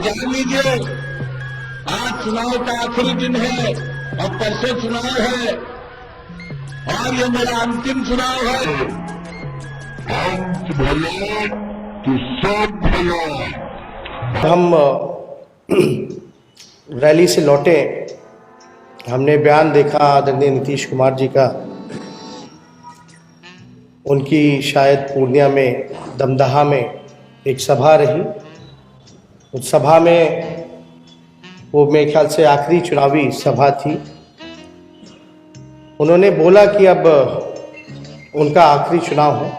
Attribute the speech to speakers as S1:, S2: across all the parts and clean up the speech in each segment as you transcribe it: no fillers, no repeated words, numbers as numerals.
S1: जान लीजिए, आज चुनाव का आखिरी दिन है और परसों चुनाव है और ये मेरा अंतिम चुनाव है। अंत भला तो सब भला।
S2: हम रैली से लौटे, हमने बयान देखा आदरणीय नीतीश कुमार जी का। उनकी शायद पूर्णिया में दमदहा में एक सभा रही। उस सभा में वो मेरे ख्याल से आखिरी चुनावी सभा थी। उन्होंने बोला कि अब उनका आखिरी चुनाव है।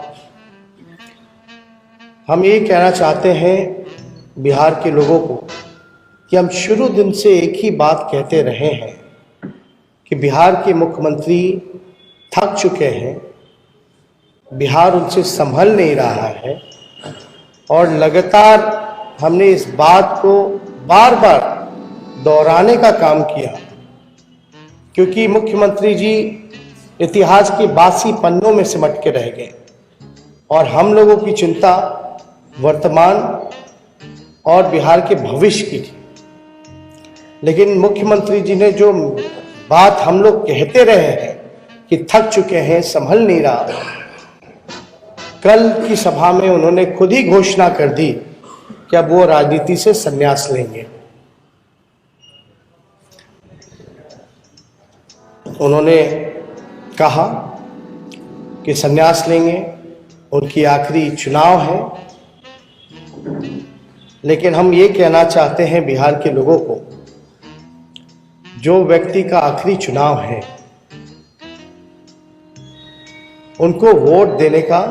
S2: हम ये कहना चाहते हैं बिहार के लोगों को कि हम शुरू दिन से एक ही बात कहते रहे हैं कि बिहार के मुख्यमंत्री थक चुके हैं, बिहार उनसे संभल नहीं रहा है। और लगातार हमने इस बात को बार बार दोहराने का काम किया, क्योंकि मुख्यमंत्री जी इतिहास के बासी पन्नों में सिमट के रह गए और हम लोगों की चिंता वर्तमान और बिहार के भविष्य की थी। लेकिन मुख्यमंत्री जी ने जो बात हम लोग कहते रहे हैं कि थक चुके हैं, संभल नहीं रहा, कल की सभा में उन्होंने खुद ही घोषणा कर दी कि अब वो राजनीति से संन्यास लेंगे। उन्होंने कहा कि संन्यास लेंगे, उनकी आखिरी चुनाव है। लेकिन हम ये कहना चाहते हैं बिहार के लोगों को, जो व्यक्ति का आखिरी चुनाव है उनको वोट देने का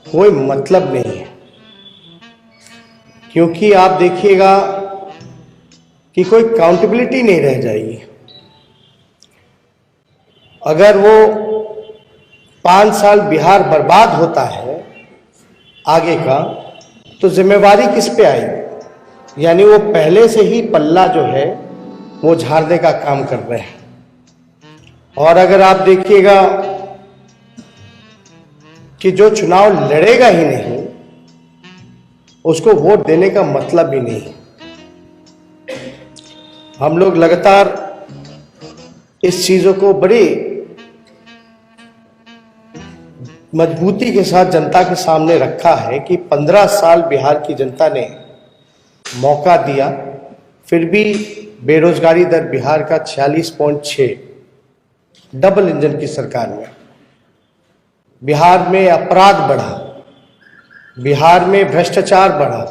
S2: कोई मतलब नहीं है। क्योंकि आप देखिएगा कि कोई काउंटेबिलिटी नहीं रह जाएगी। अगर वो 5 साल बिहार बर्बाद होता है आगे का, तो जिम्मेवारी किस पे आएगी? यानी वो पहले से ही पल्ला जो है वो झाड़ने का काम कर रहे हैं। और अगर आप देखिएगा कि जो चुनाव लड़ेगा ही नहीं, उसको वोट देने का मतलब ही नहीं। हम लोग लगातार इस चीजों को बड़ी मजबूती के साथ जनता के सामने रखा है कि 15 साल बिहार की जनता ने मौका दिया, फिर भी बेरोजगारी दर बिहार का 46.6, डबल इंजन की सरकार में। बिहार में अपराध बढ़ा, बिहार में भ्रष्टाचार बढ़ा,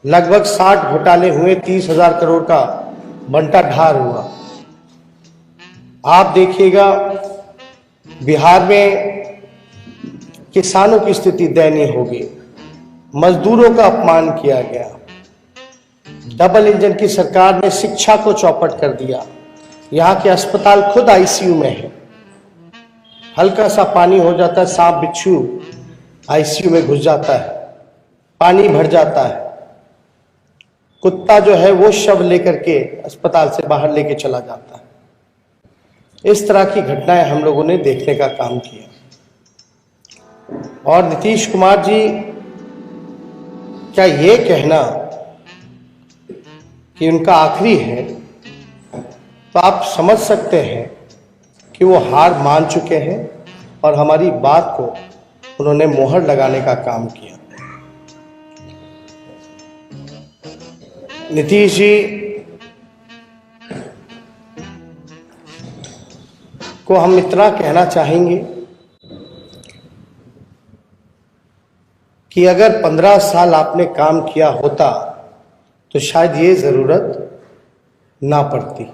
S2: लगभग 60 घोटाले हुए, 30,000 करोड़ का बंटा ढार हुआ। आप देखिएगा बिहार में किसानों की स्थिति दयनीय हो गई, मजदूरों का अपमान किया गया। डबल इंजन की सरकार ने शिक्षा को चौपट कर दिया। यहाँ के अस्पताल खुद आईसीयू में है। हल्का सा पानी हो जाता है, सांप बिच्छू आईसीयू में घुस जाता है, पानी भर जाता है, कुत्ता जो है वो शव लेकर के अस्पताल से बाहर लेके चला जाता है। इस तरह की घटनाएं हम लोगों ने देखने का काम किया। और नीतीश कुमार जी, क्या ये कहना कि उनका आखिरी है, तो आप समझ सकते हैं कि वो हार मान चुके हैं और हमारी बात को उन्होंने मोहर लगाने का काम किया। नीतीश जी को हम इतना कहना चाहेंगे कि अगर 15 साल आपने काम किया होता तो शायद ये जरूरत ना पड़ती।